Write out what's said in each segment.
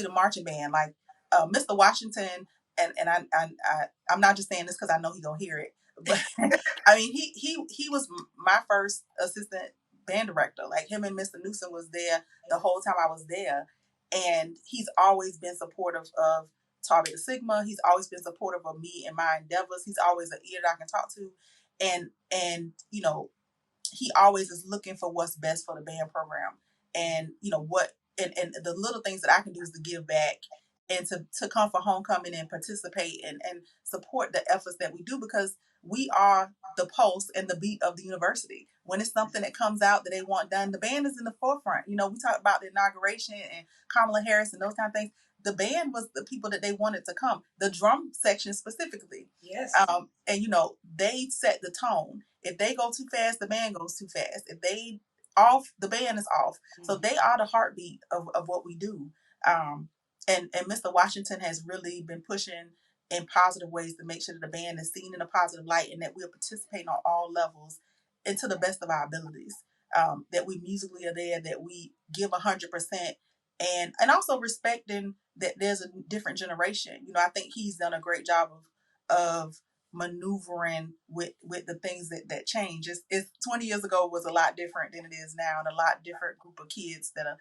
the marching band. Like Mr. Washington, I'm not just saying this because I know he gonna hear it, but I mean he was my first assistant band director. Like him and Mr. Newsom was there the whole time I was there, and he's always been supportive of Tau Beta Sigma. He's always been supportive of me and my endeavors. He's always an ear that I can talk to, and you know, he always is looking for what's best for the band program, and you know what, and the little things that I can do is to give back and to come for homecoming and participate and support the efforts that we do, because we are the pulse and the beat of the university. When it's something that comes out that they want done, the band is in the forefront. You know, we talk about the inauguration and Kamala Harris and those kind of things. The band was the people that they wanted to come. The drum section specifically. Yes. And you know, they set the tone. If they go too fast, the band goes too fast. If they off, the band is off. Mm-hmm. So they are the heartbeat of what we do. And Mr. Washington has really been pushing in positive ways to make sure that the band is seen in a positive light and that we're participating on all levels and to the best of our abilities. That we musically are there, that we give 100%, and also respecting that there's a different generation. You know, I think he's done a great job of maneuvering with the things that change. It's 20 years ago was a lot different than it is now, and a lot different group of kids that are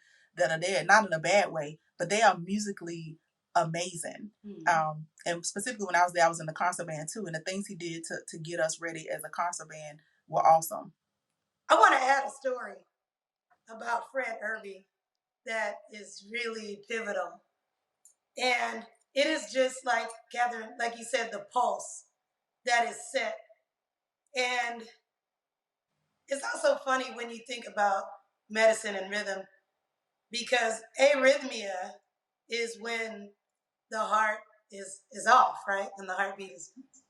there, not in a bad way, but they are musically amazing. Mm-hmm. And specifically when I was there, I was in the concert band too, and the things he did to get us ready as a concert band were awesome. I want to add a story about Fred Irby that is really pivotal. And it is just like, Catherine, like you said, the pulse that is set. And it's also funny when you think about medicine and rhythm, because arrhythmia is when the heart is off, right? And the heartbeat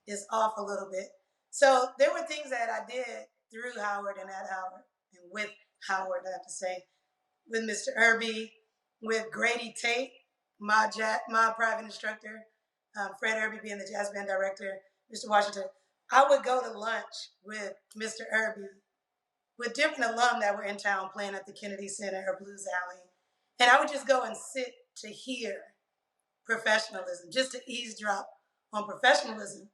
is off a little bit. So there were things that I did through Howard and at Howard and with Howard, I have to say, with Mr. Irby, with Grady Tate, my private instructor, Fred Irby being the jazz band director, Mr. Washington. I would go to lunch with Mr. Irby, with different alum that were in town playing at the Kennedy Center or Blues Alley. And I would just go and sit to hear professionalism, just to eavesdrop on professionalism.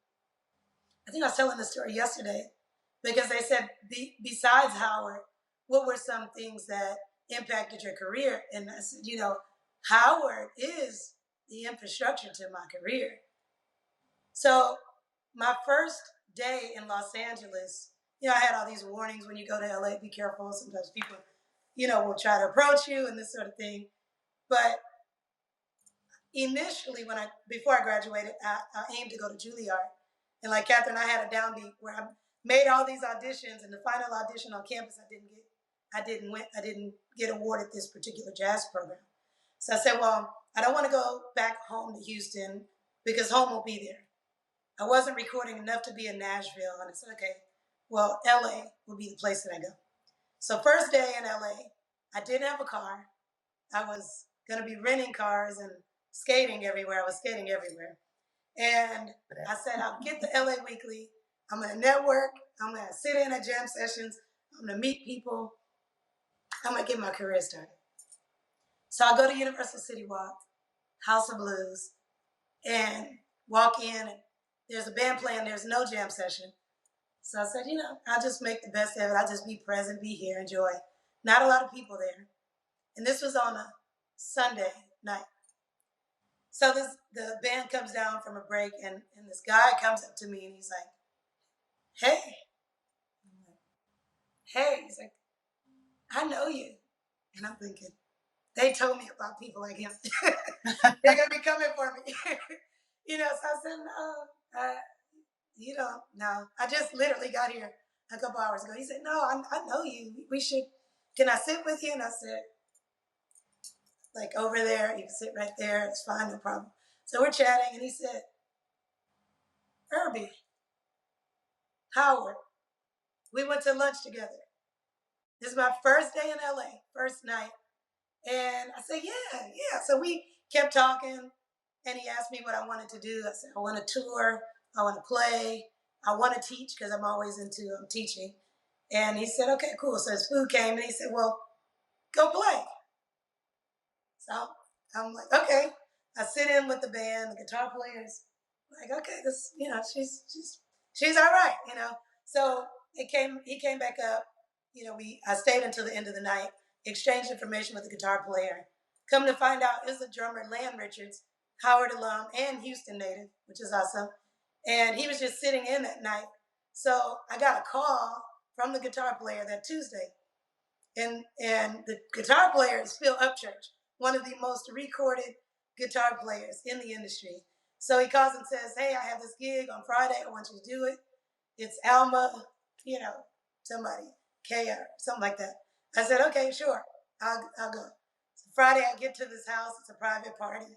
I think I was telling this story yesterday, because they said, besides Howard, what were some things that impacted your career? And I said, you know, Howard is the infrastructure to my career. So my first day in Los Angeles, you know, I had all these warnings when you go to LA, be careful. Sometimes people, you know, will try to approach you and this sort of thing. But initially, before I graduated, I aimed to go to Juilliard. And like Catherine, I had a downbeat where I made all these auditions, and the final audition on campus, I didn't get awarded this particular jazz program. So I said, well, I don't want to go back home to Houston because home will be there. I wasn't recording enough to be in Nashville. And I said, okay, well, LA will be the place that I go. So first day in LA, I didn't have a car. I was going to be renting cars and skating everywhere. I was skating everywhere. And I said, I'll get the LA Weekly. I'm going to network. I'm going to sit in at jam sessions. I'm going to meet people. I'm going to get my career started. So I go to Universal City Walk, House of Blues, and walk in. And there's a band playing. There's no jam session. So I said, you know, I'll just make the best of it. I'll just be present, be here, enjoy. Not a lot of people there. And this was on a Sunday night. So the band comes down from a break, and this guy comes up to me, and he's like, hey. Hey. He's like, I know you. And I'm thinking, they told me about people like him. They're going to be coming for me. You know, so I said, no, you don't know. I just literally got here a couple hours ago. He said, no, I know you. Can I sit with you? And I said, like over there, you can sit right there. It's fine, no problem. So we're chatting, and he said, Irby, Howard, we went to lunch together. This is my first day in LA, first night. And I said, yeah. So we kept talking, and he asked me what I wanted to do. I said, I want to tour, I want to play, I want to teach, because I'm always into teaching. And he said, okay, cool. So his food came, and he said, well, go play. So I'm like, okay. I sit in with the band, the guitar players. Like, okay, this, she's all right, So he came back up. I stayed until the end of the night, exchanged information with the guitar player. Come to find out, it's the drummer, Lan Richards, Howard alum and Houston native, which is awesome. And he was just sitting in that night. So I got a call from the guitar player that Tuesday. And the guitar player is Phil Upchurch, one of the most recorded guitar players in the industry. So he calls and says, hey, I have this gig on Friday. I want you to do it. It's Alma, somebody, Kaya, something like that. I said, okay, sure, I'll go. So Friday, I get to this house. It's a private party.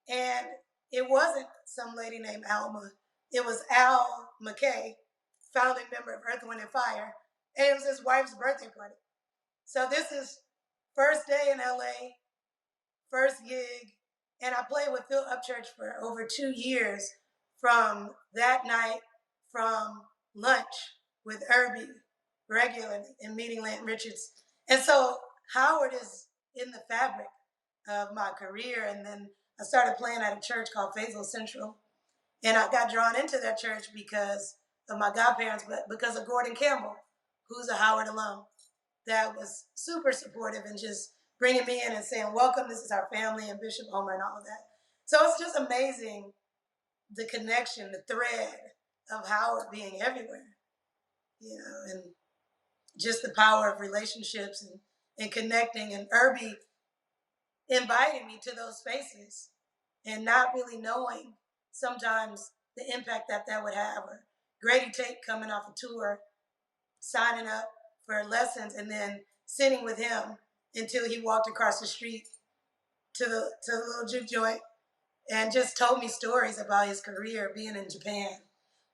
And it wasn't some lady named Alma. It was Al McKay, founding member of Earth, Wind, and Fire. And it was his wife's birthday party. So this is first day in LA, first gig, and I played with Phil Upchurch for over 2 years from that night, from lunch with Irby regularly and meeting Lan Richards. And so Howard is in the fabric of my career. And then I started playing at a church called Faisal Central. And I got drawn into that church because of my godparents, but because of Gordon Campbell, who's a Howard alum, that was super supportive and just bringing me in and saying, welcome, this is our family, and Bishop Omer and all of that. So it's just amazing, the connection, the thread of Howard being everywhere, and just the power of relationships and connecting, and Irby inviting me to those spaces and not really knowing sometimes the impact that would have, or Grady Tate coming off a tour, signing up for lessons, and then sitting with him until he walked across the street to the little juke joint and just told me stories about his career being in Japan,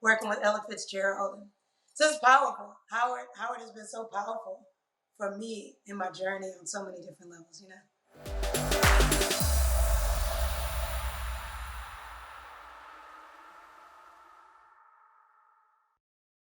working with Ella Fitzgerald. So it's powerful. Howard has been so powerful for me in my journey on so many different levels,